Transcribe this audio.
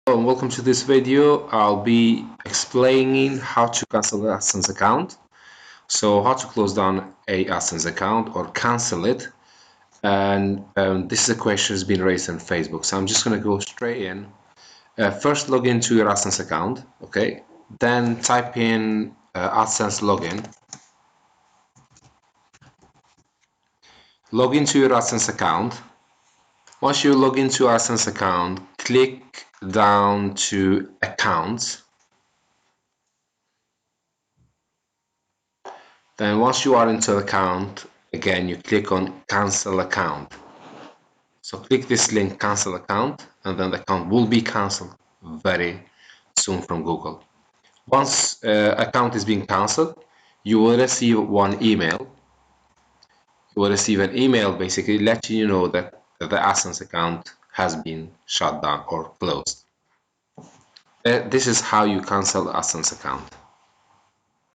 And welcome to this video. I'll be explaining how to cancel the Adsense account. So how to close down a Adsense account or cancel it. And this is a question that's been raised on Facebook. So I'm just going to go straight in. First log into your Adsense account. Okay. Then type in Adsense login. Log into your Adsense account. Once you log into Adsense account, click down to accounts. Then once you are into the account, again you click on cancel account. So click this link, cancel account, and then the account will be cancelled very soon from Google. Once account is being cancelled, you will receive one email. You will receive an email basically letting you know that the Adsense account has been shut down or closed. This is how you cancel the Adsense account.